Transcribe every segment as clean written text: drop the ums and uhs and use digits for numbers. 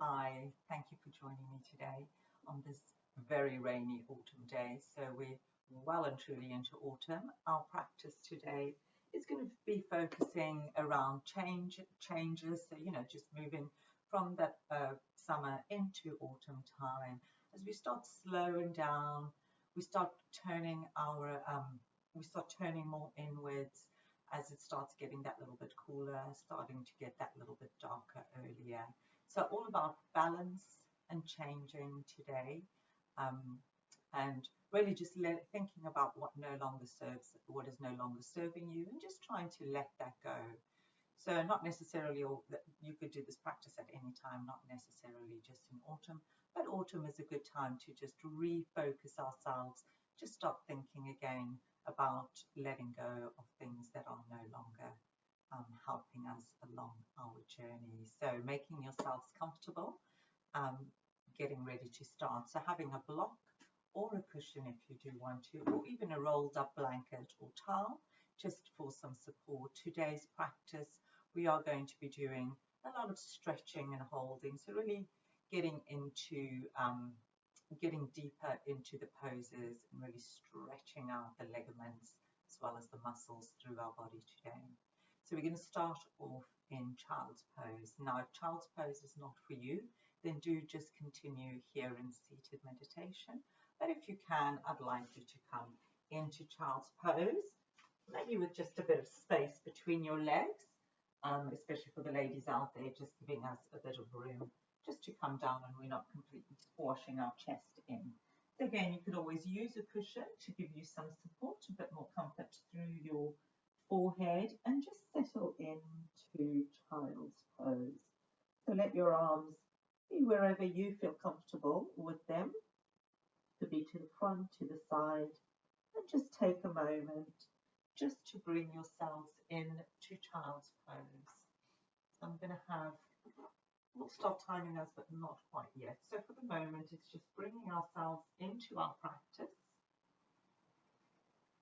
Hi, thank you for joining me today on this very rainy autumn day. So we're well and truly into autumn. Our practice today is going to be focusing around changes. So, just moving from that summer into autumn time. As we start slowing down, we start turning we start turning more inwards as it starts getting that little bit cooler, starting to get that little bit darker earlier. So all about balance and changing today, and really just thinking about what no longer serves, what is no longer serving you, and just trying to let that go. So not necessarily you could do this practice at any time, not necessarily just in autumn, but autumn is a good time to just refocus ourselves, just start thinking again about letting go of things that are no longer helping us along our journey. So making yourselves comfortable, getting ready to start. So having a block or a cushion if you do want to, or even a rolled up blanket or towel just for some support. Today's practice, we are going to be doing a lot of stretching and holding. So really getting deeper into the poses and really stretching out the ligaments as well as the muscles through our body today. So we're going to start off in child's pose. Now, if child's pose is not for you, then do just continue here in seated meditation. But if you can, I'd like you to come into child's pose, maybe with just a bit of space between your legs, especially for the ladies out there, just giving us a bit of room just to come down and we're not completely squashing our chest in. So again, you could always use a cushion to give you some support, a bit more comfort through your forehead, and just settle into child's pose. So let your arms be wherever you feel comfortable with them. Could be to the front, to the side, and just take a moment just to bring yourselves into child's pose. So I'm going to we'll start timing us, but not quite yet. So for the moment, it's just bringing ourselves into our practice.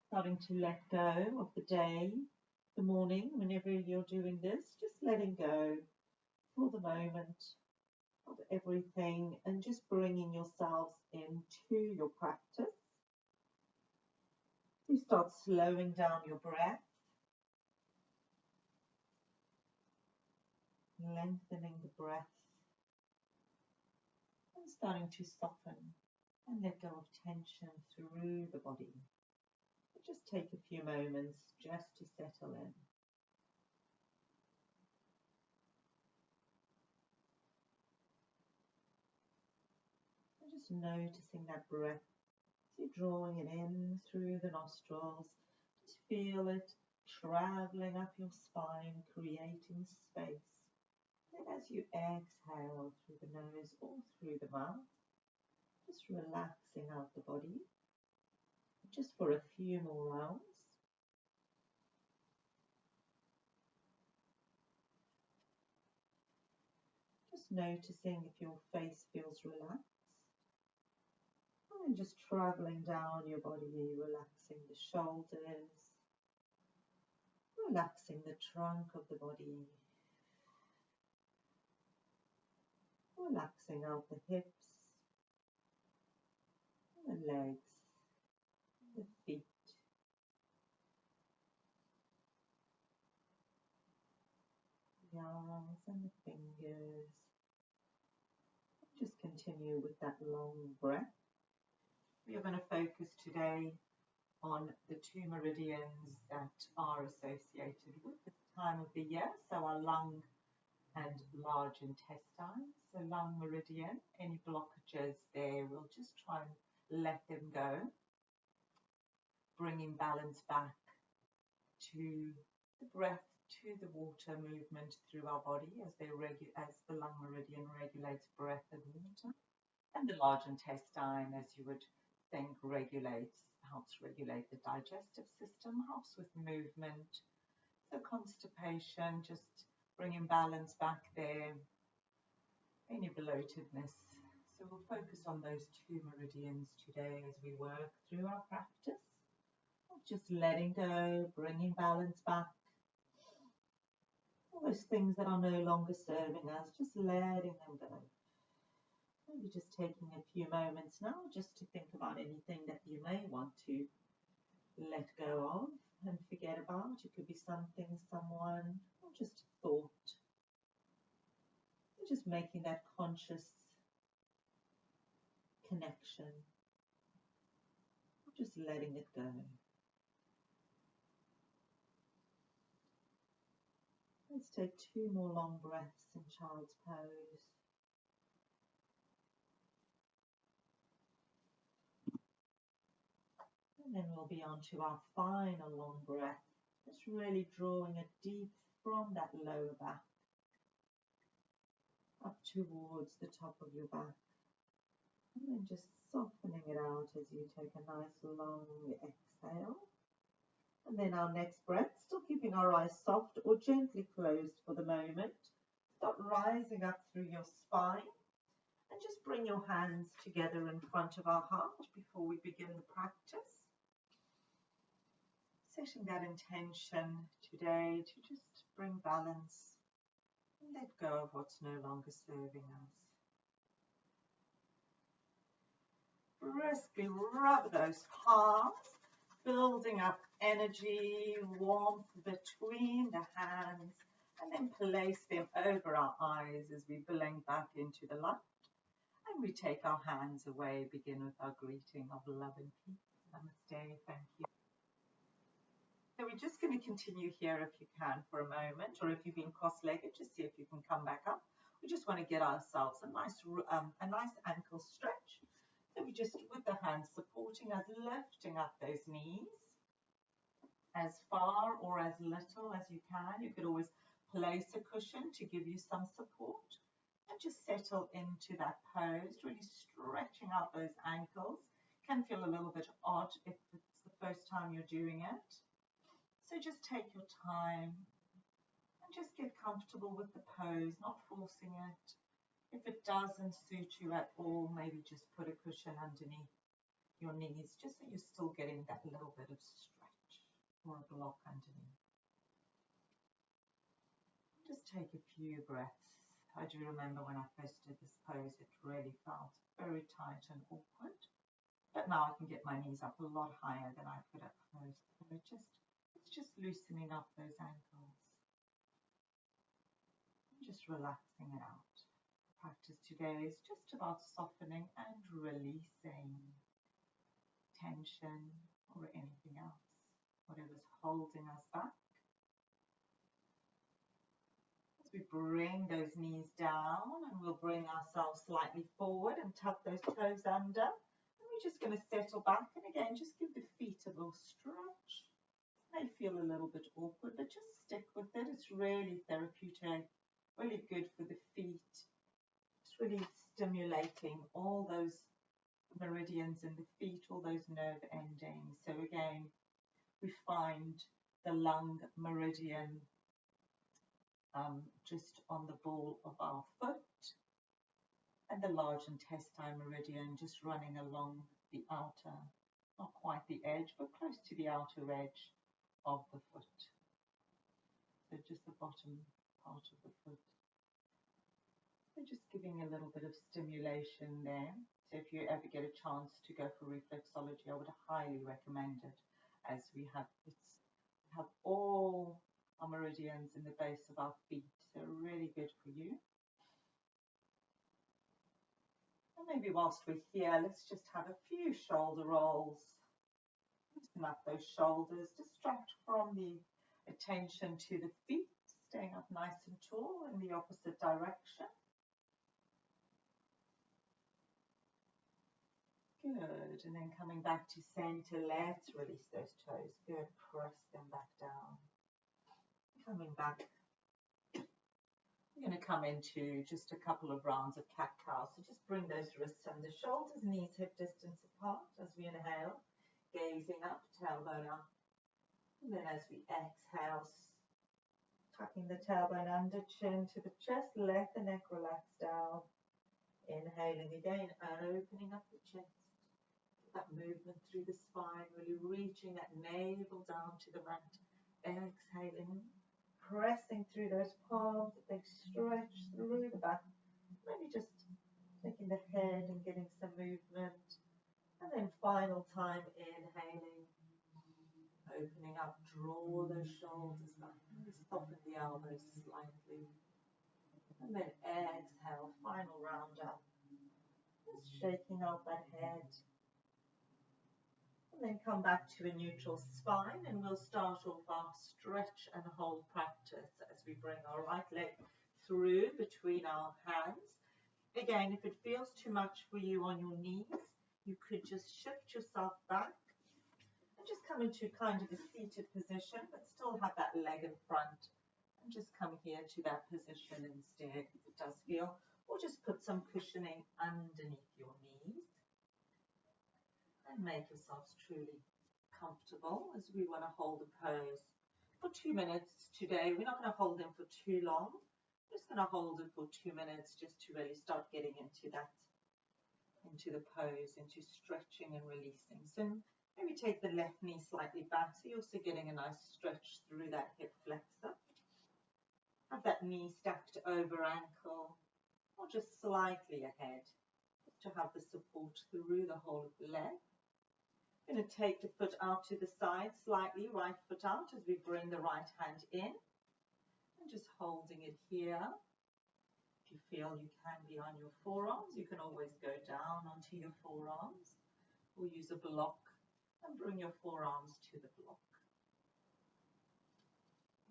Starting to let go of the day, the morning, whenever you're doing this, just letting go for the moment of everything and just bringing yourselves into your practice. You start slowing down your breath, lengthening the breath, and starting to soften and let go of tension through the body. Just take a few moments just to settle in. And just noticing that breath, so you're drawing it in through the nostrils. Just feel it traveling up your spine, creating space. And as you exhale through the nose or through the mouth, just relaxing out the body, just for a few more rounds. Just noticing if your face feels relaxed. And just traveling down your body, relaxing the shoulders, relaxing the trunk of the body, relaxing out the hips, the legs, the feet. The arms and the fingers. Just continue with that long breath. We are going to focus today on the two meridians that are associated with this time of the year. So our lung and large intestine. So lung meridian, any blockages there, we'll just try and let them go. Bringing balance back to the breath, to the water movement through our body as the lung meridian regulates breath and water, and the large intestine, as you would think, helps regulate the digestive system, helps with movement. So constipation, just bringing balance back there, any bloatedness. So we'll focus on those two meridians today as we work through our practice. Just letting go, bringing balance back. All those things that are no longer serving us, just letting them go. Maybe just taking a few moments now just to think about anything that you may want to let go of and forget about. It could be something, someone, or just a thought. And just making that conscious connection, just letting it go. Let's take 2 more long breaths in child's pose. And then we'll be on to our final long breath. Just really drawing it deep from that lower back up towards the top of your back. And then just softening it out as you take a nice long exhale. And then our next breath, still keeping our eyes soft or gently closed for the moment. Start rising up through your spine. And just bring your hands together in front of our heart before we begin the practice. Setting that intention today to just bring balance and let go of what's no longer serving us. Briskly rub those palms, building up energy, warmth between the hands, and then place them over our eyes as we blink back into the light. And we take our hands away, begin with our greeting of love and peace. Namaste, thank you. So we're just going to continue here if you can for a moment, or if you've been cross-legged, just see if you can come back up. We just want to get ourselves a nice ankle stretch. So we just, with the hands supporting us, lifting up those knees as far or as little as you can. You could always place a cushion to give you some support. And just settle into that pose, really stretching out those ankles. Can feel a little bit odd if it's the first time you're doing it. So just take your time and just get comfortable with the pose, not forcing it. If it doesn't suit you at all, maybe just put a cushion underneath your knees, just so you're still getting that little bit of stretch or a block underneath. Just take a few breaths. I do remember when I first did this pose, it really felt very tight and awkward. But now I can get my knees up a lot higher than I could at first. So it's just loosening up those ankles. And just relaxing it out. The practice today is just about softening and releasing tension or anything else, whatever's holding us back. We bring those knees down and we'll bring ourselves slightly forward and tuck those toes under. And we're just going to settle back and again, just give the feet a little stretch. It may feel a little bit awkward, but just stick with it. It's really therapeutic, really good for the feet. It's really stimulating all those meridians in the feet, all those nerve endings. So again, we find the lung meridian just on the ball of our foot, and the large intestine meridian just running along the outer, not quite the edge, but close to the outer edge of the foot. So just the bottom part of the foot. So just giving a little bit of stimulation there. So if you ever get a chance to go for reflexology, I would highly recommend it, as we have all our meridians in the base of our feet, so really good for you. And maybe whilst we're here, let's just have a few shoulder rolls. Loosen up those shoulders, distract from the attention to the feet, staying up nice and tall in the opposite direction. Good, and then coming back to center, let's release those toes. Good, press them back down. Coming back, we're going to come into just a couple of rounds of cat-cow. So just bring those wrists under shoulders, knees hip distance apart as we inhale, gazing up, tailbone up. And then as we exhale, tucking the tailbone under, chin to the chest, let the neck relax down. Inhaling again, opening up the chest. That movement through the spine, really reaching that navel down to the mat. Exhaling. Pressing through those palms, a big stretch through the back. Maybe just taking releasing the head and getting some movement. And then final time, inhaling, opening up, draw those shoulders back, soften the elbows slightly. And then exhale, final round up. Just shaking out that head. And then come back to a neutral spine, and we'll start off our stretch and hold practice as we bring our right leg through between our hands. Again, if it feels too much for you on your knees, you could just shift yourself back and just come into kind of a seated position, but still have that leg in front. And just come here to that position instead, if it does feel, or just put some cushioning underneath your knees. And make yourselves truly comfortable as we want to hold the pose for 2 minutes today. We're not going to hold them for too long. We're just going to hold it for 2 minutes just to really start getting into that, into the pose, into stretching and releasing. So maybe take the left knee slightly back, so you're also getting a nice stretch through that hip flexor. Have that knee stacked over ankle or just slightly ahead to have the support through the whole of the leg. Going to take the foot out to the side slightly, right foot out as we bring the right hand in and just holding it here. If you feel you can be on your forearms, you can always go down onto your forearms or use a block and bring your forearms to the block.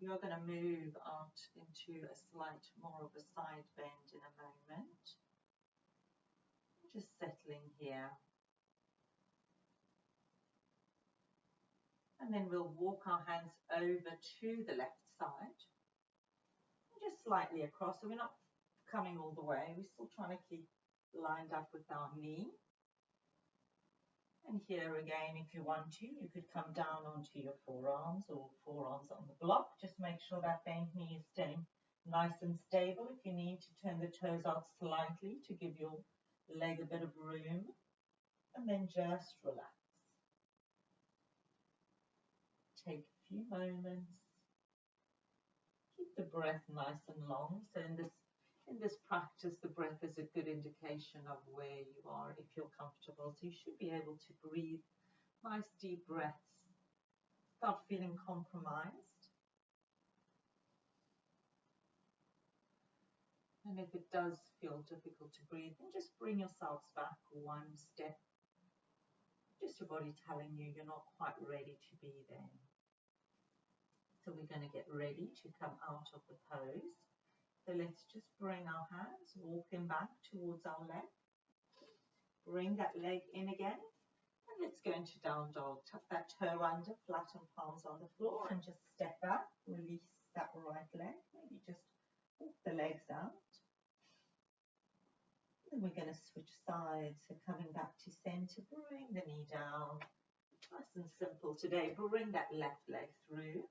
You're going to move out into a slight more of a side bend in a moment. Just settling here. And then we'll walk our hands over to the left side, just slightly across, so we're not coming all the way, we're still trying to keep lined up with our knee. And here again, if you want to, you could come down onto your forearms or forearms on the block. Just make sure that bent knee is staying nice and stable. If you need to turn the toes out slightly to give your leg a bit of room, and then just relax. Take a few moments. Keep the breath nice and long. So in this practice, the breath is a good indication of where you are if you're comfortable. So you should be able to breathe nice deep breaths. Start feeling compromised. And if it does feel difficult to breathe, then just bring yourselves back one step. Just your body telling you you're not quite ready to be there. So we're going to get ready to come out of the pose. So let's just bring our hands, walking back towards our leg. Bring that leg in again. And let's go into down dog. Tuck that toe under, flatten palms on the floor, and just step back. Release that right leg. Maybe just walk the legs out. Then we're going to switch sides. So coming back to center, bring the knee down. Nice and simple today. Bring that left leg through.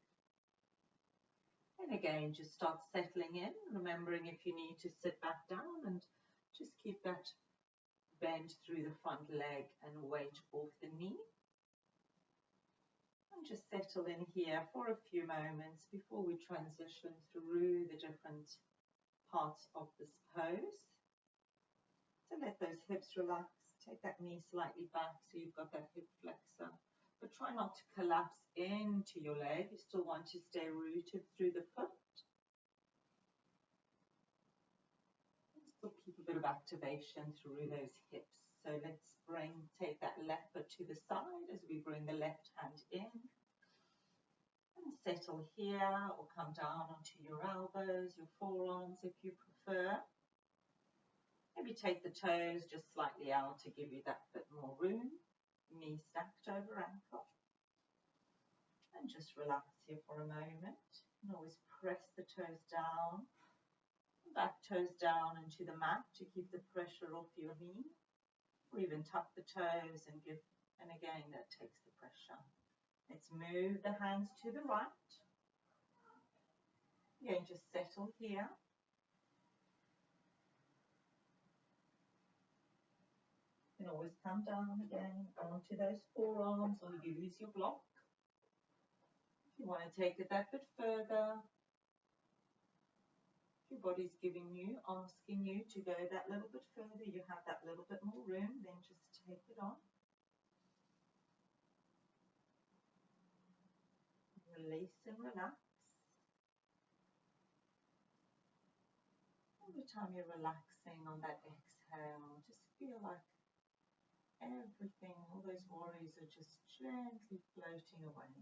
And again, just start settling in, remembering if you need to sit back down and just keep that bend through the front leg and weight off the knee. And just settle in here for a few moments before we transition through the different parts of this pose. So let those hips relax, take that knee slightly back so you've got that hip flexor. But try not to collapse into your leg. You still want to stay rooted through the foot. And still keep a bit of activation through those hips. So let's take that left foot to the side as we bring the left hand in. And settle here or come down onto your elbows, your forearms if you prefer. Maybe take the toes just slightly out to give you that bit more room. Knee stacked over ankle. And just relax here for a moment. And always press the toes down. Back toes down into the mat to keep the pressure off your knee. Or even tuck the toes and again that takes the pressure. Let's move the hands to the right. Again, just settle here. You can always come down again onto those forearms or use your block. If you want to take it that bit further, if your body's giving you, asking you to go that little bit further, you have that little bit more room, then just take it on. Release and relax. Every time you're relaxing on that exhale, just feel like everything, all those worries are just gently floating away.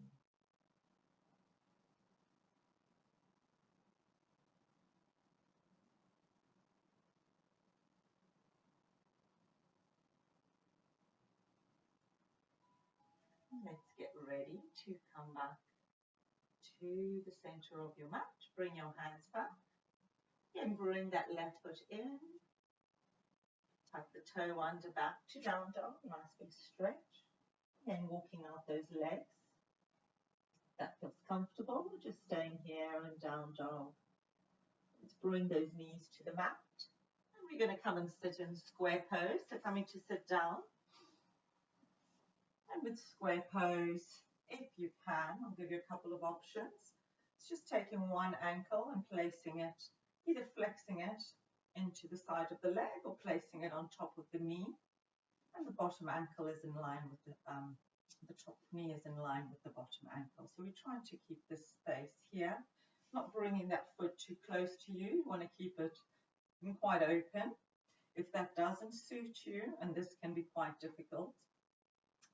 Let's get ready to come back to the center of your mat. Bring your hands back and bring that left foot in. Tuck the toe under back to down dog, nice big stretch. And walking out those legs. That feels comfortable, just staying here and down dog. Let's bring those knees to the mat. And we're going to come and sit in square pose. So coming to sit down. And with square pose, if you can, I'll give you a couple of options. It's just taking one ankle and placing it, either flexing it into the side of the leg or placing it on top of the knee. And the bottom ankle is in line with the top knee is in line with the bottom ankle. So we're trying to keep this space here, not bringing that foot too close to you. You want to keep it quite open. If that doesn't suit you, and this can be quite difficult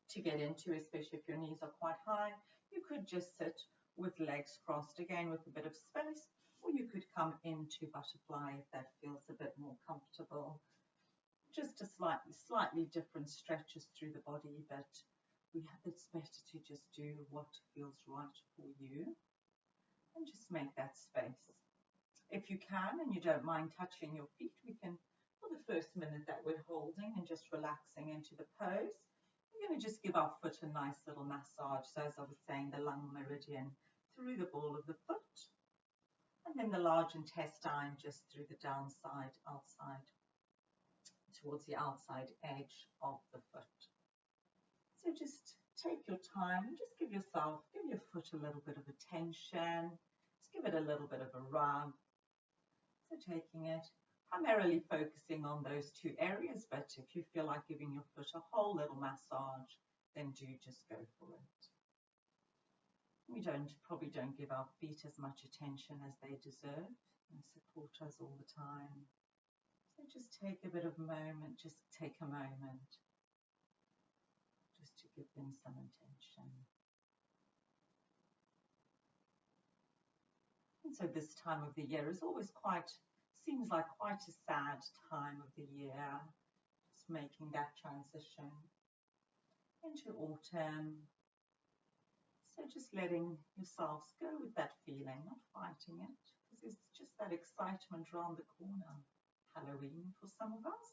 to get into, especially if your knees are quite high, you could just sit with legs crossed, again with a bit of space, or you could come into butterfly if that feels a bit more comfortable. Just a slightly different stretches through the body, but it's better to just do what feels right for you and just make that space. If you can and you don't mind touching your feet, we can, for the first minute that we're holding and just relaxing into the pose, we're going to just give our foot a nice little massage. So as I was saying, the lung meridian through the ball of the foot, and then the large intestine just through the downside, outside, towards the outside edge of the foot. So just take your time and just give your foot a little bit of attention. Just give it a little bit of a rub. So taking it, primarily focusing on those two areas, but if you feel like giving your foot a whole little massage, then do just go for it. We probably don't give our feet as much attention as they deserve and support us all the time. So just take a bit of moment, just take a moment just to give them some attention. And so this time of the year is always seems like quite a sad time of the year, just making that transition into autumn. So just letting yourselves go with that feeling, not fighting it, because it's just that excitement around the corner. Halloween for some of us,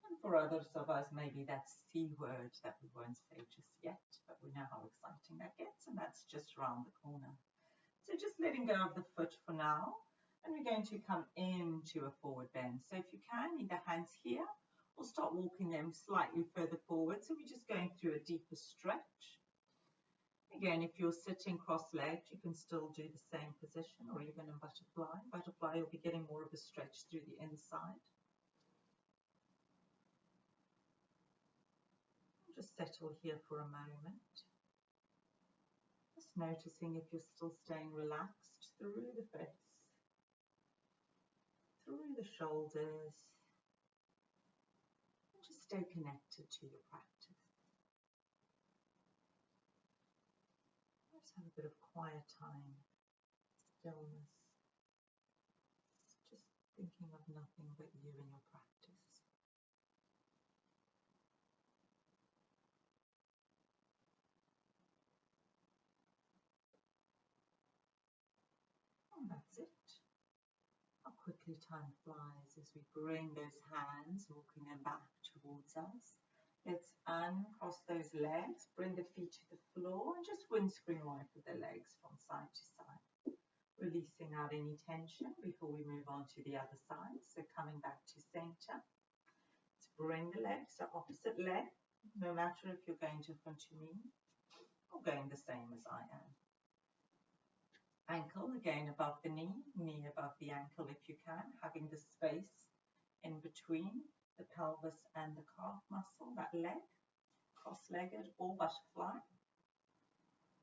and for others of us, maybe that C word that we won't say just yet, but we know how exciting that gets, and that's just around the corner. So just letting go of the foot for now, and we're going to come into a forward bend. So if you can, either hands here, or start walking them slightly further forward. So we're just going through a deeper stretch. Again, if you're sitting cross-legged, you can still do the same position, or even in butterfly. Butterfly, you'll be getting more of a stretch through the inside. Just settle here for a moment. Just noticing if you're still staying relaxed through the face, through the shoulders. And just stay connected to your practice. Just have a bit of quiet time, stillness. Just thinking of nothing but you and your practice. And that's it. How quickly time flies as we bring those hands, walking them back towards us. Let's uncross those legs, bring the feet to the floor, and just windscreen wipe with the legs from side to side. Releasing out any tension before we move on to the other side. So coming back to center. Let's bring the legs to opposite leg, no matter if you're going to front to me or going the same as I am. Ankle again above the knee, knee above the ankle if you can, having the space in between the pelvis and the calf muscle, that leg, cross-legged or butterfly.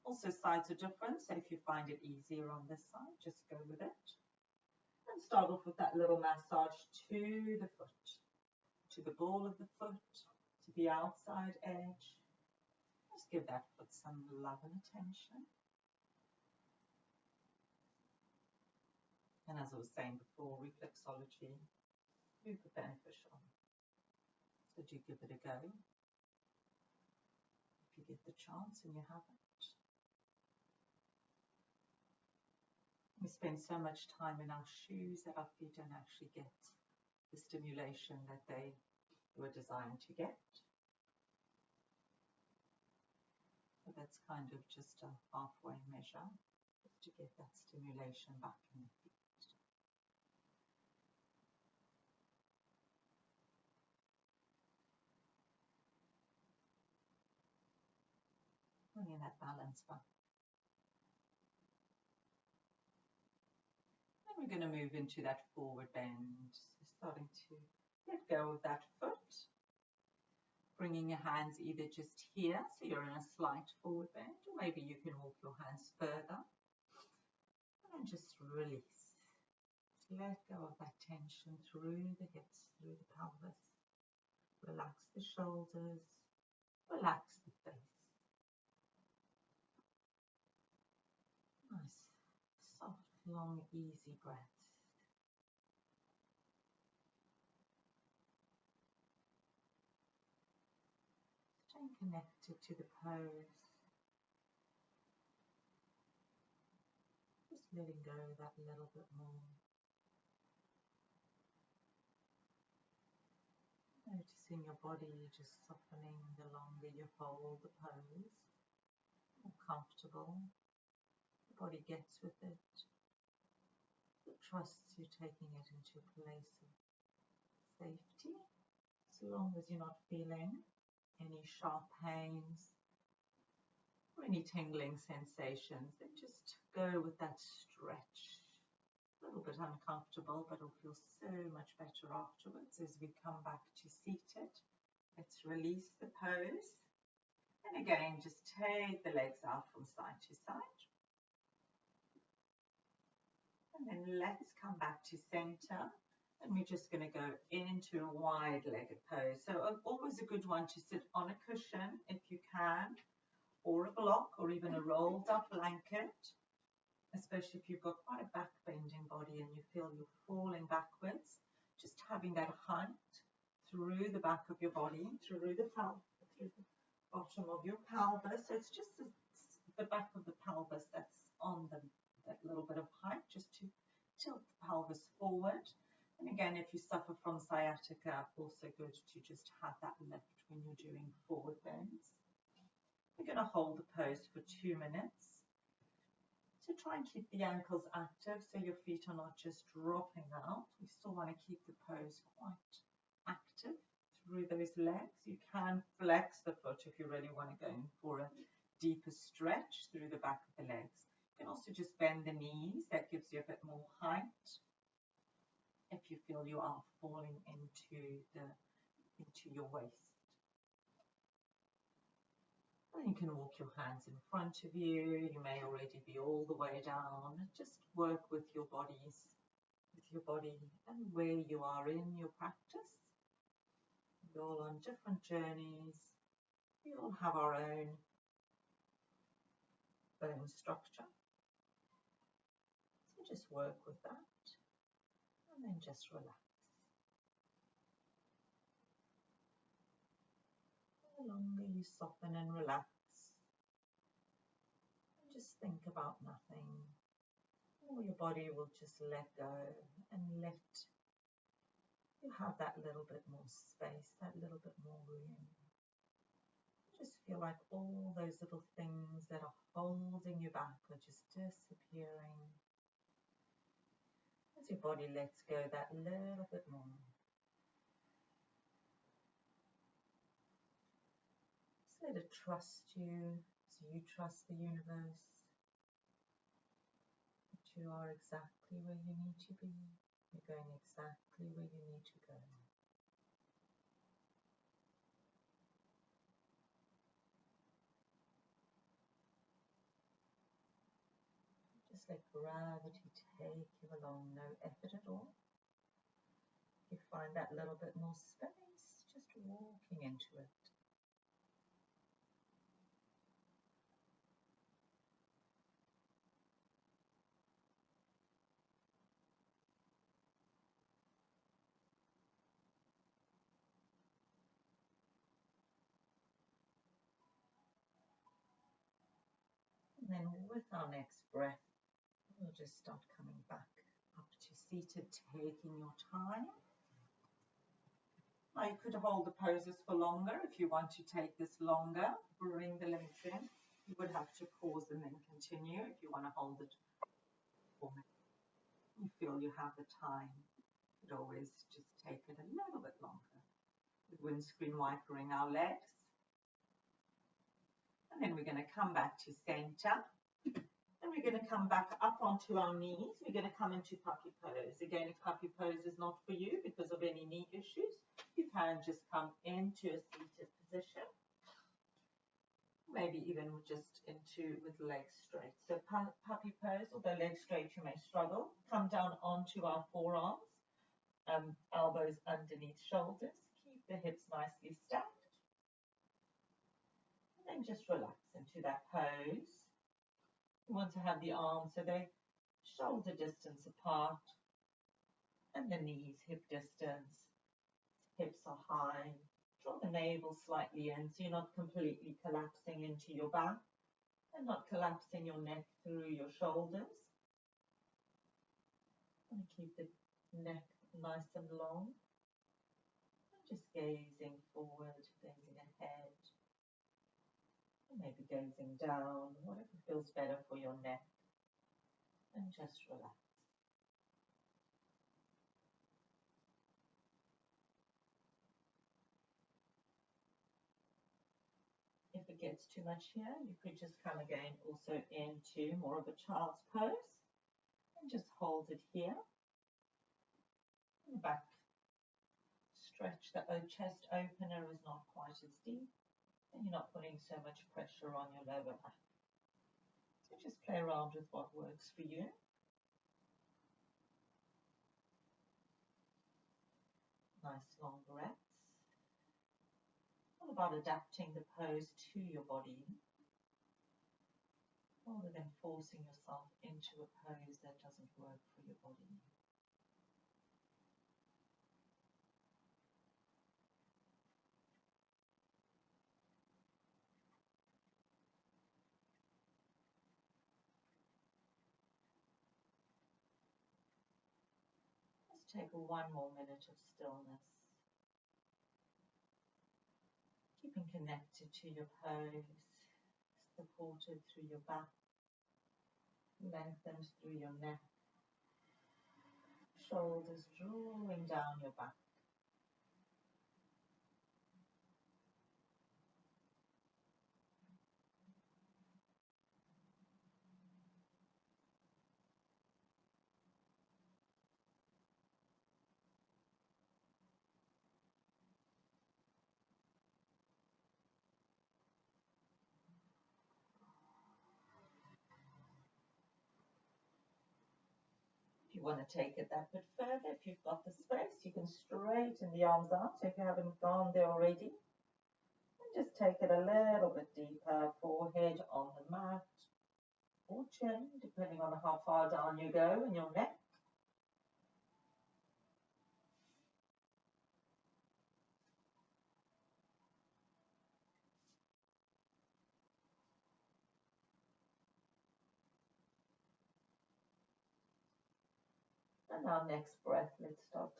Also sides are different, so if you find it easier on this side, just go with it. And start off with that little massage to the foot, to the ball of the foot, to the outside edge. Just give that foot some love and attention. And as I was saying before, reflexology, super beneficial. So do give it a go if you get the chance and you haven't. We spend so much time in our shoes that our feet don't actually get the stimulation that they were designed to get. So that's kind of just a halfway measure, just to get that stimulation back in the feet. Bringing that balance back. Then we're going to move into that forward bend. So starting to let go of that foot. Bringing your hands either just here, so you're in a slight forward bend, or maybe you can walk your hands further. And just release. Just let go of that tension through the hips, through the pelvis. Relax the shoulders. Relax the face. Nice, soft, long, easy breaths. Staying connected to the pose. Just letting go that little bit more. Noticing your body just softening the longer you hold the pose. More comfortable. The body gets with it. It trusts you taking it into a place of safety. As long as you're not feeling any sharp pains or any tingling sensations, then just go with that stretch. A little bit uncomfortable, but it'll feel so much better afterwards as we come back to seated. Let's release the pose. And again, just take the legs out from side to side. And then let's come back to center. And we're just going to go into a wide-legged pose. So always a good one to sit on a cushion if you can, or a block, or even a rolled up blanket. Especially if you've got quite a back bending body and you feel you're falling backwards, just having that height through the back of your body, through the bottom of your pelvis. So it's just the back of the pelvis that's on that little bit of height, just to tilt the pelvis forward. And again, if you suffer from sciatica, also good to just have that lift when you're doing forward bends. We're going to hold the pose for 2 minutes. So try and keep the ankles active so your feet are not just dropping out. We still want to keep the pose quite active through those legs. You can flex the foot if you really want to go in for a deeper stretch through the back of the legs. You can also just bend the knees. That gives you a bit more height if you feel you are falling into your waist. And you can walk your hands in front of you. You may already be all the way down. Just work with your body and where you are in your practice. We're all on different journeys. We all have our own bone structure. So just work with that and then just relax. The longer you soften and relax, and just think about nothing, or your body will just let go and let you have that little bit more space, that little bit more room. Just feel like all those little things that are holding you back are just disappearing as your body lets go that little bit more. Let it trust you, so you trust the universe. you are exactly where you need to be. You're going exactly where you need to go. Just let gravity take you along, no effort at all. You find that little bit more space, just walking into it. And then with our next breath, we'll just start coming back up to seated, taking your time. Now you could hold the poses for longer if you want to take this longer. Bring the legs in. You would have to pause and then continue if you want to hold it for me. You feel you have the time. You could always just take it a little bit longer. With windscreen wipering our legs. And then we're going to come back to center. And we're going to come back up onto our knees. We're going to come into puppy pose. Again, if puppy pose is not for you because of any knee issues, you can just come into a seated position. Maybe even just into with legs straight. So puppy pose, although legs straight you may struggle. Come down onto our forearms, elbows underneath shoulders. Keep the hips nicely stacked. And then just relax into that pose. You want to have the arms so they're shoulder distance apart and the knees hip distance. Hips are high. Draw the navel slightly in so you're not completely collapsing into your back and not collapsing your neck through your shoulders. And keep the neck nice and long. And just gazing forward, gazing ahead. Maybe gazing down, whatever feels better for your neck, and just relax. If it gets too much here, you could just come again also into more of a child's pose, and just hold it here. And back, stretch the chest opener is not quite as deep. And you're not putting so much pressure on your lower back. So just play around with what works for you. Nice long breaths. All about adapting the pose to your body rather than forcing yourself into a pose that doesn't work for your body. Take one more minute of stillness. Keeping connected to your pose, supported through your back, lengthened through your neck, shoulders drawing down your back. If you want to take it that bit further, if you've got the space, you can straighten the arms out if you haven't gone there already. And just take it a little bit deeper, forehead on the mat or chin, depending on how far down you go in your neck. And our next breath, let's start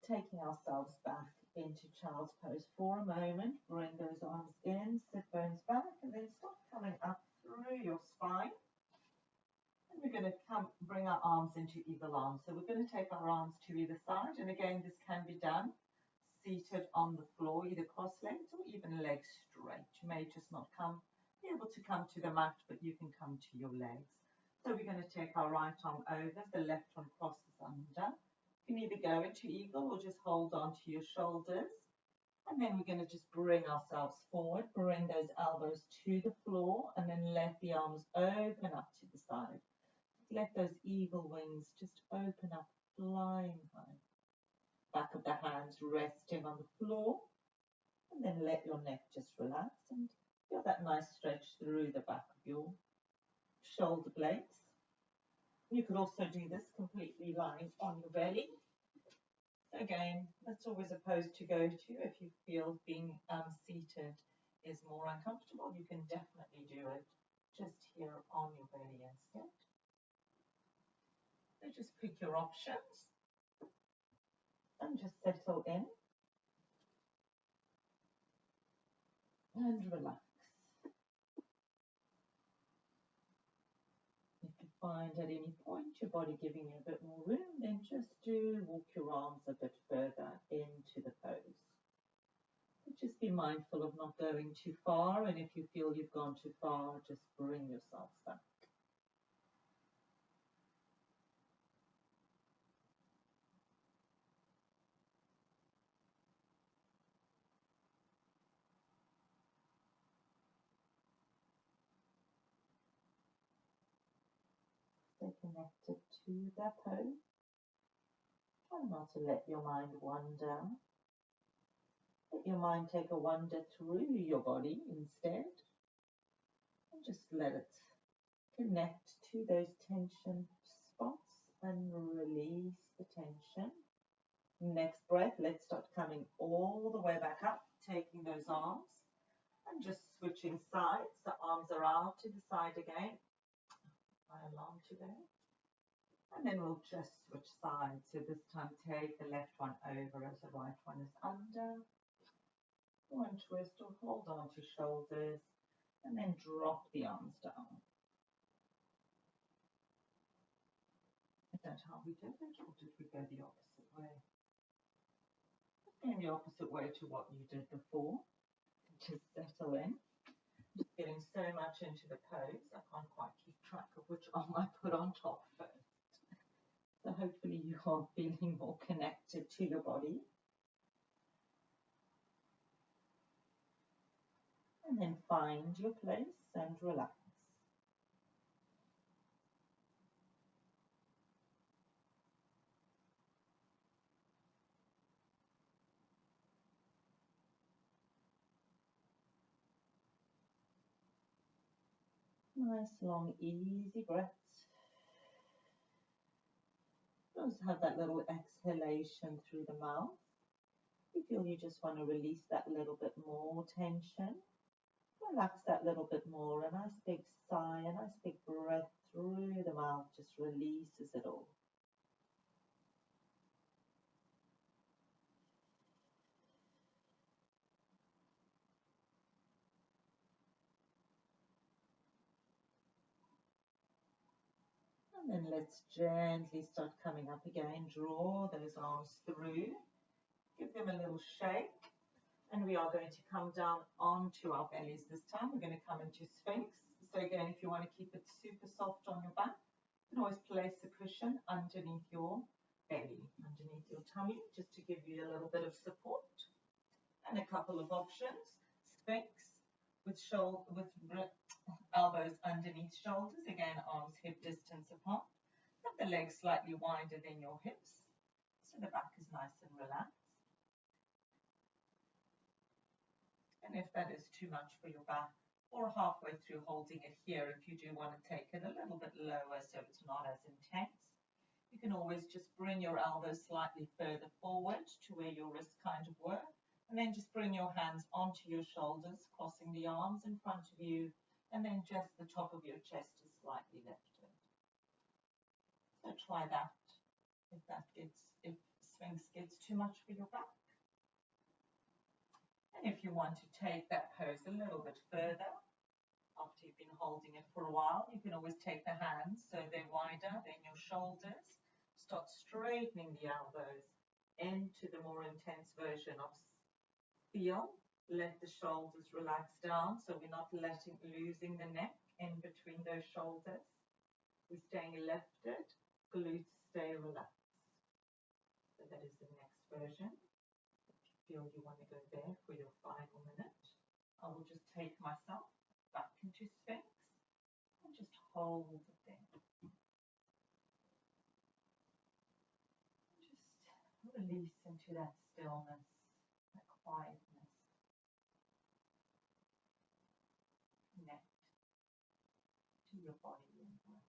taking ourselves back into child's pose for a moment. Bring those arms in, sit bones back, and then start coming up through your spine. And we're going to bring our arms into either arm. So we're going to take our arms to either side. And again, this can be done seated on the floor, either cross-legged or even legs straight. You may just not be able to come to the mat, but you can come to your legs. So we're going to take our right arm over, the left one crosses under. You can either go into eagle or just hold on to your shoulders. And then we're going to just bring ourselves forward, bring those elbows to the floor, and then let the arms open up to the side. Let those eagle wings just open up, flying high. Back of the hands resting on the floor, and then let your neck just relax and feel that nice stretch through the back of your shoulder blades. You could also do this completely lying on your belly. Again, that's always a pose to go to. If you feel being seated is more uncomfortable, you can definitely do it just here on your belly instead. So just pick your options and just settle in and relax. If you find at any point your body giving you a bit more room, then just walk your arms a bit further into the pose. But just be mindful of not going too far, and if you feel you've gone too far, just bring yourself back. Stay connected to that pose. Try not to let your mind wander. Let your mind take a wander through your body instead. And just let it connect to those tension spots and release the tension. Next breath, let's start coming all the way back up, taking those arms and just switching sides. The arms are out to the side again. My alarm today. And then we'll just switch sides. So this time take the left one over as the right one is under. One twist or hold on to shoulders and then drop the arms down. Is that how we did it, or did we go the opposite way? Going the opposite way to what you did before. Just settle in. Just getting so much into the pose, I can't quite keep track of which arm I put on top first. So hopefully you are feeling more connected to your body. And then find your place and relax. Nice, long, easy breaths. Just have that little exhalation through the mouth. You feel you just want to release that little bit more tension. Relax that little bit more. A nice big sigh, a nice big breath through the mouth just releases it all. And then let's gently start coming up again. Draw those arms through. Give them a little shake. And we are going to come down onto our bellies this time. We're going to come into Sphinx. So again, if you want to keep it super soft on your back, you can always place a cushion underneath your belly, underneath your tummy, just to give you a little bit of support. And a couple of options. Sphinx with elbows underneath shoulders. Again, arms hip distance apart. Have the legs slightly wider than your hips, so the back is nice and relaxed. And if that is too much for your back, or halfway through holding it here, if you do want to take it a little bit lower so it's not as intense, you can always just bring your elbows slightly further forward to where your wrists kind of were, and then just bring your hands onto your shoulders, crossing the arms in front of you, and then just the top of your chest is slightly lifted. So try that if Sphinx gets too much for your back. And if you want to take that pose a little bit further, after you've been holding it for a while, you can always take the hands so they're wider than your shoulders. Start straightening the elbows into the more intense version of feel. Let the shoulders relax down so we're not losing the neck in between those shoulders. We're staying lifted, glutes stay relaxed. So that is the next version. If you feel you want to go there for your final minute, I will just take myself back into Sphinx and just hold it there. Just release into that stillness, that quietness. Connect to your body and breath.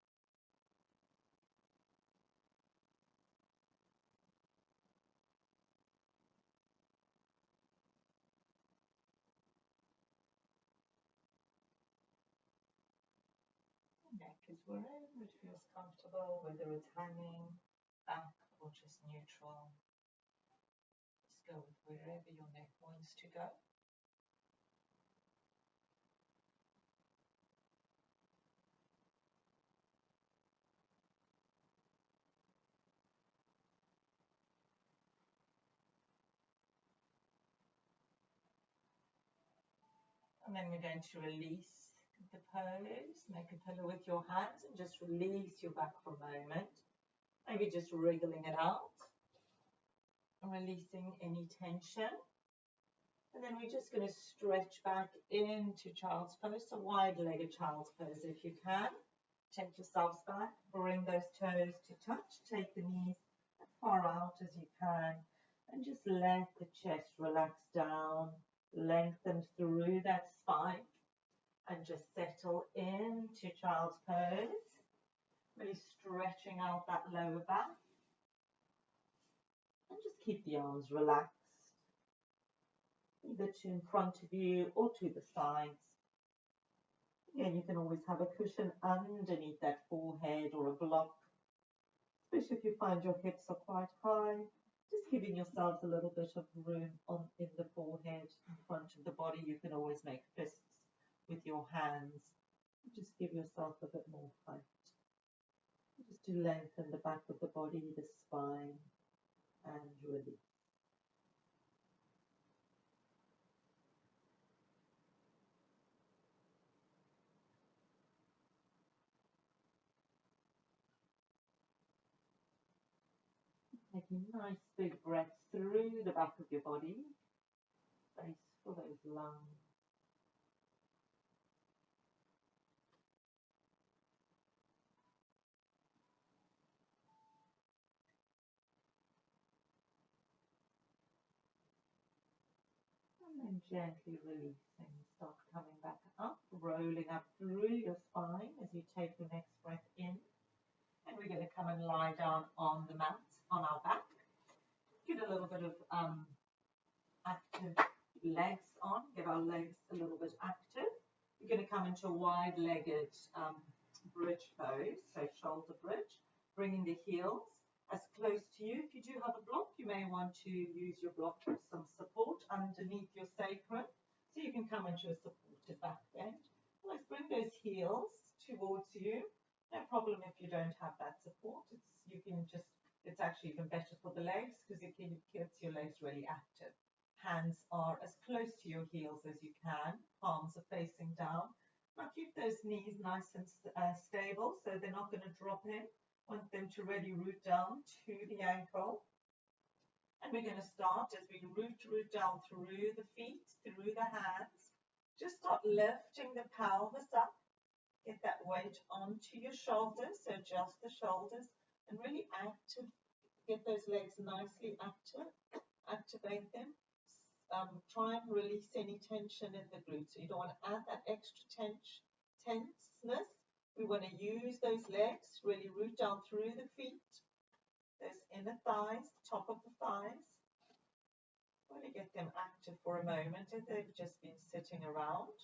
The neck is wherever it feels comfortable, whether it's hanging, back, or just neutral. Just go with wherever your neck wants to go. And then we're going to release the pose. Make a pillow with your hands and just release your back for a moment. Maybe just wriggling it out. And releasing any tension. And then we're just going to stretch back into child's pose. So wide-legged child's pose if you can. Take yourselves back. Bring those toes to touch. Take the knees as far out as you can. And just let the chest relax down. Lengthen through that spine and just settle into child's pose. Really stretching out that lower back. And just keep the arms relaxed, either to in front of you or to the sides. Again, you can always have a cushion underneath that forehead or a block, especially if you find your hips are quite high. Just giving yourselves a little bit of room in the forehead, in front of the body. You can always make fists with your hands. Just give yourself a bit more height. Just to lengthen the back of the body, the spine, and release. Taking nice big breaths through the back of your body. Space for those lungs. And then gently releasing. Start coming back up, rolling up through your spine as you take the next breath in. And we're going to come and lie down on the mat, on our back. Get a little bit of active legs on, get our legs a little bit active. We're going to come into a wide-legged bridge pose, so shoulder bridge, bringing the heels as close to you. If you do have a block, you may want to use your block for some support underneath your sacrum, so you can come into a supported back bend. Let's bring those heels towards you. No problem if you don't have that support. It's actually even better for the legs because it keeps your legs really active. Hands are as close to your heels as you can. Palms are facing down. Now keep those knees nice and stable so they're not going to drop in. Want them to really root down to the ankle. And we're going to start as we root down through the feet, through the hands. Just start lifting the pelvis up. Get that weight onto your shoulders, so adjust the shoulders and really active. Get those legs nicely active. Activate them. Try and release any tension in the glutes. So you don't want to add that extra tenseness. We want to use those legs, really root down through the feet, those inner thighs, top of the thighs. Really get them active for a moment as they've just been sitting around.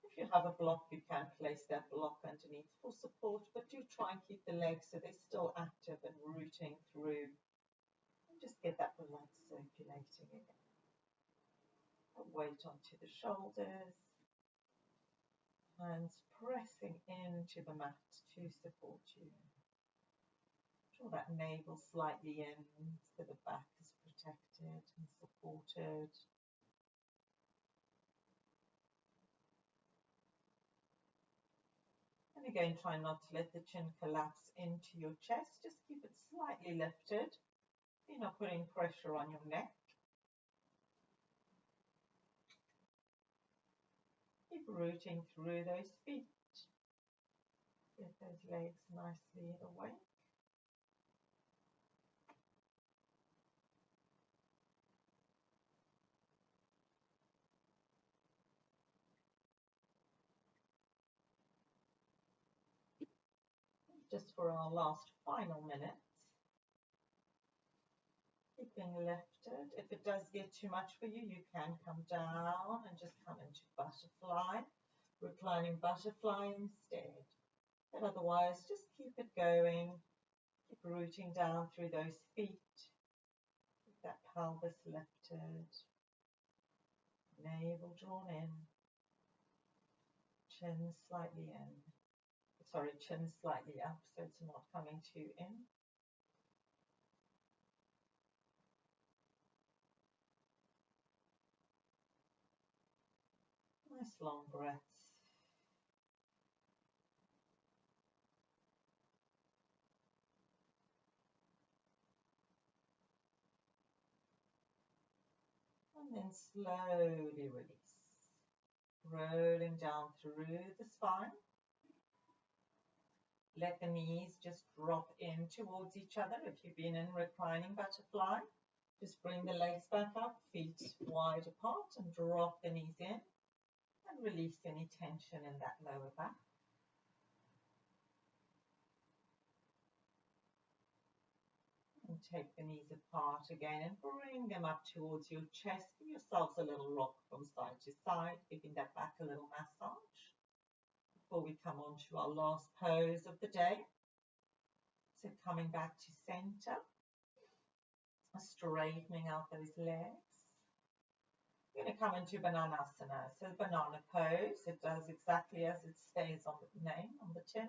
If you have a block, you can place that block underneath for support, but do try and keep the legs so they're still active and rooting through. And just get that blood circulating again. Put weight onto the shoulders. Hands pressing into the mat to support you. Draw that navel slightly in so the back is protected and supported. And again, try not to let the chin collapse into your chest. Just keep it slightly lifted. You're not putting pressure on your neck. Keep rooting through those feet. Get those legs nicely awake. Just for our last final minutes. Keeping lifted. If it does get too much for you, you can come down and just come into butterfly, reclining butterfly instead. But otherwise, just keep it going. Keep rooting down through those feet. Keep that pelvis lifted. Navel drawn in. Chin slightly in. Sorry, chin slightly up so it's not coming too in. Nice long breaths. And then slowly release. Rolling down through the spine. Let the knees just drop in towards each other. If you've been in reclining butterfly, just bring the legs back up, feet wide apart, and drop the knees in. And release any tension in that lower back. And take the knees apart again and bring them up towards your chest. Give yourselves a little rock from side to side, giving that back a little massage. Before we come on to our last pose of the day. So coming back to center, straightening out those legs. We're going to come into Bananasana. So banana pose, it does exactly as it stays on the name, on the tin.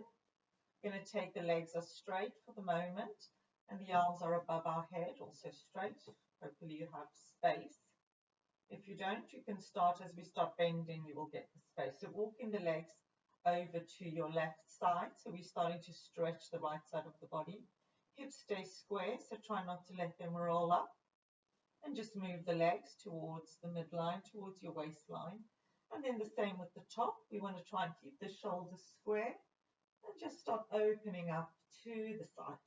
We're going to take the legs as straight for the moment, and the arms are above our head, also straight. Hopefully you have space. If you don't, you can start as we start bending, you will get the space. So walking the legs over to your left side. So we're starting to stretch the right side of the body. Hips stay square, so try not to let them roll up. And just move the legs towards the midline, towards your waistline. And then the same with the top. We want to try and keep the shoulders square. And just start opening up to the side.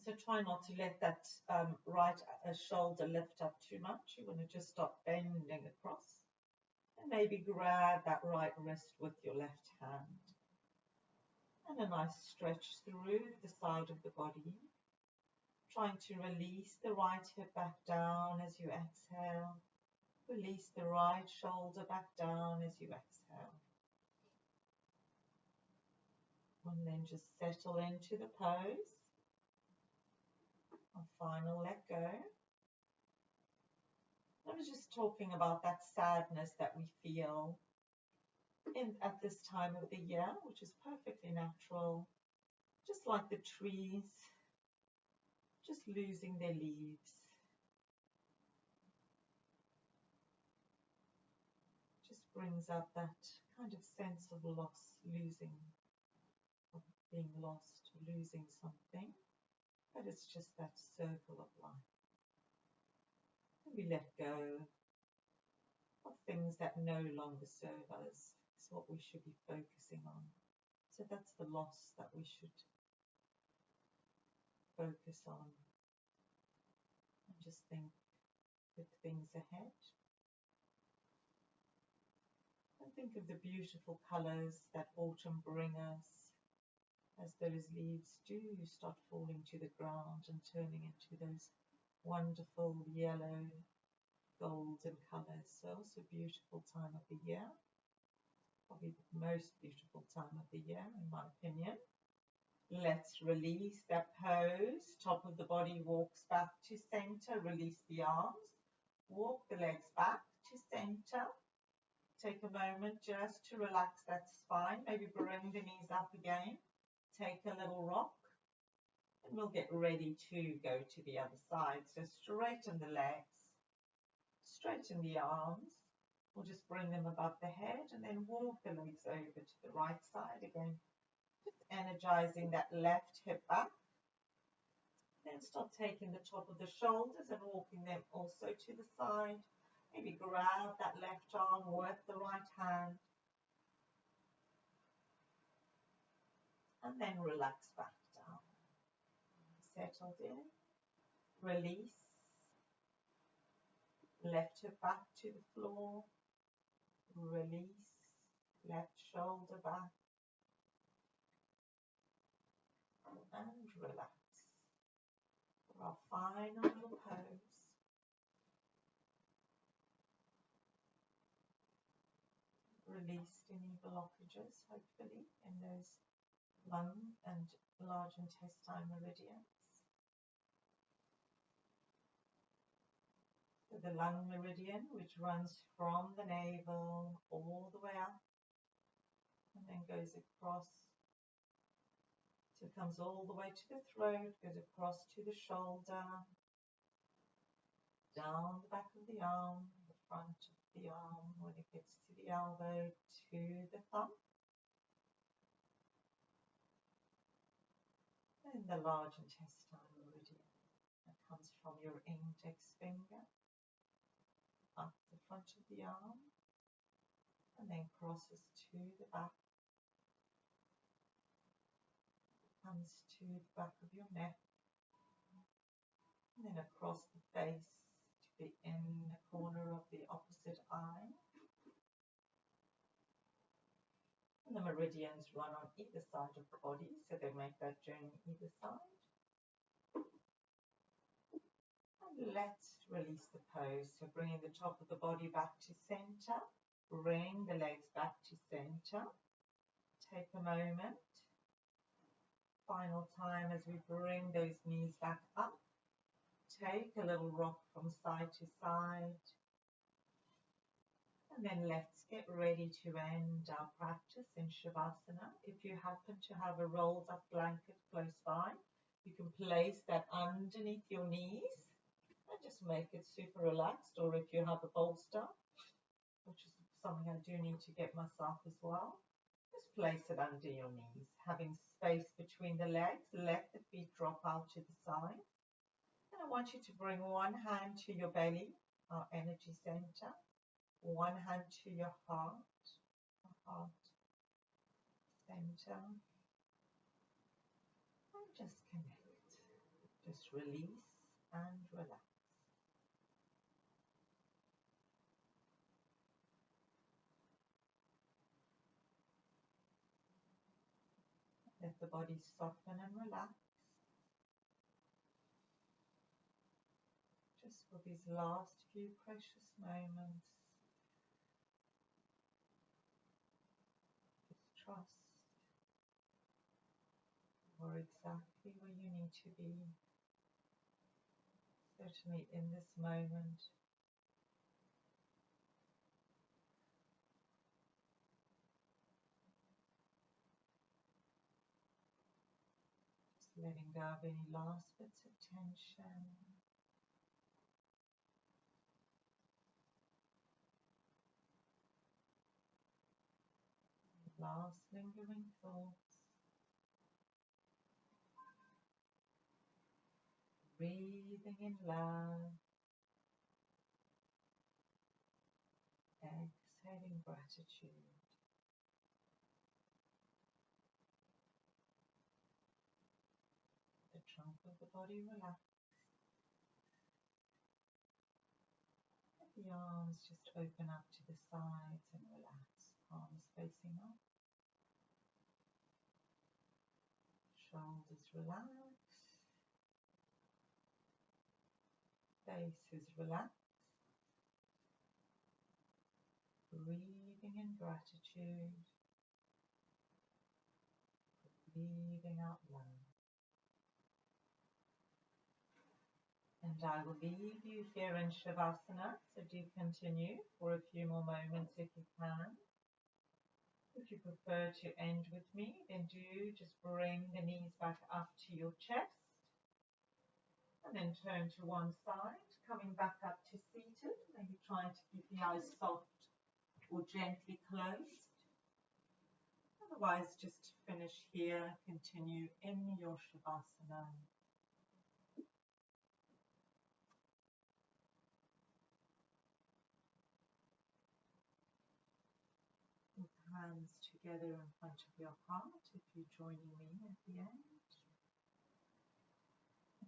So try not to let that right shoulder lift up too much. You want to just start bending across. And maybe grab that right wrist with your left hand. And a nice stretch through the side of the body. Trying to release the right hip back down as you exhale. Release the right shoulder back down as you exhale. And then just settle into the pose. And final let go. I was just talking about that sadness that we feel at this time of the year, which is perfectly natural. Just like the trees, just losing their leaves. Just brings up that kind of sense of loss, losing, of being lost, losing something. But it's just that circle of life. And we let go of things that no longer serve us. It's what we should be focusing on. So that's the loss that we should focus on. And just think good things ahead. And think of the beautiful colours that autumn brings us. As those leaves do start falling to the ground and turning into those wonderful yellow, golden colours. So it's a beautiful time of the year. Probably the most beautiful time of the year, in my opinion. Let's release that pose. Top of the body walks back to center. Release the arms. Walk the legs back to center. Take a moment just to relax that spine. Maybe bring the knees up again. Take a little rock. And we'll get ready to go to the other side. So straighten the legs. Straighten the arms. We'll just bring them above the head and then walk the legs over to the right side again. Just energizing that left hip back. Then start taking the top of the shoulders and walking them also to the side. Maybe grab that left arm, work the right hand. And then relax back down. Settled in. Release. Left hip back to the floor. Release. Left shoulder back. And relax. For our final little pose. Released any blockages, hopefully, in those lung and large intestine meridians. So the lung meridian, which runs from the navel all the way up and then goes across, so it comes all the way to the throat, goes across to the shoulder, down the back of the arm, the front of the arm, when it gets to the elbow, to the thumb. And the large intestine meridian that comes from your index finger up the front of the arm and then crosses to the back, comes to the back of your neck and then across the face to the inner corner of the opposite eye. And the meridians run on either side of the body, so they make that journey either side. Let's release the pose. So bringing the top of the body back to center, bring the legs back to center. Take a moment. Final time as we bring those knees back up. Take a little rock from side to side. And then let's get ready to end our practice in Savasana. If you happen to have a rolled up blanket close by, you can place that underneath your knees. And just make it super relaxed, or if you have a bolster, which is something I do need to get myself as well, just place it under your knees, having space between the legs. Let the feet drop out to the side. And I want you to bring one hand to your belly, our energy center, one hand to your heart center, and just connect. Just release and relax. Let the body soften and relax. Just for these last few precious moments, just trust you're exactly where you need to be. Certainly in this moment, letting go of any last bits of tension. Last lingering thoughts. Breathing in love. Exhaling gratitude. The trunk of the body relaxed. The arms just open up to the sides and relax. Palms facing up. Shoulders relax. Face is relaxed. Breathing in gratitude. Breathing out love. And I will leave you here in Savasana, so do continue for a few more moments if you can. If you prefer to end with me, then do just bring the knees back up to your chest. And then turn to one side, coming back up to seated, maybe trying to keep the eyes soft or gently closed. Otherwise, just finish here, continue in your Savasana. With hands together in front of your heart, if you're joining me at the end.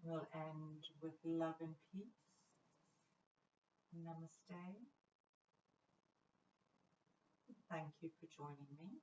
We'll end with love and peace. Namaste. Thank you for joining me.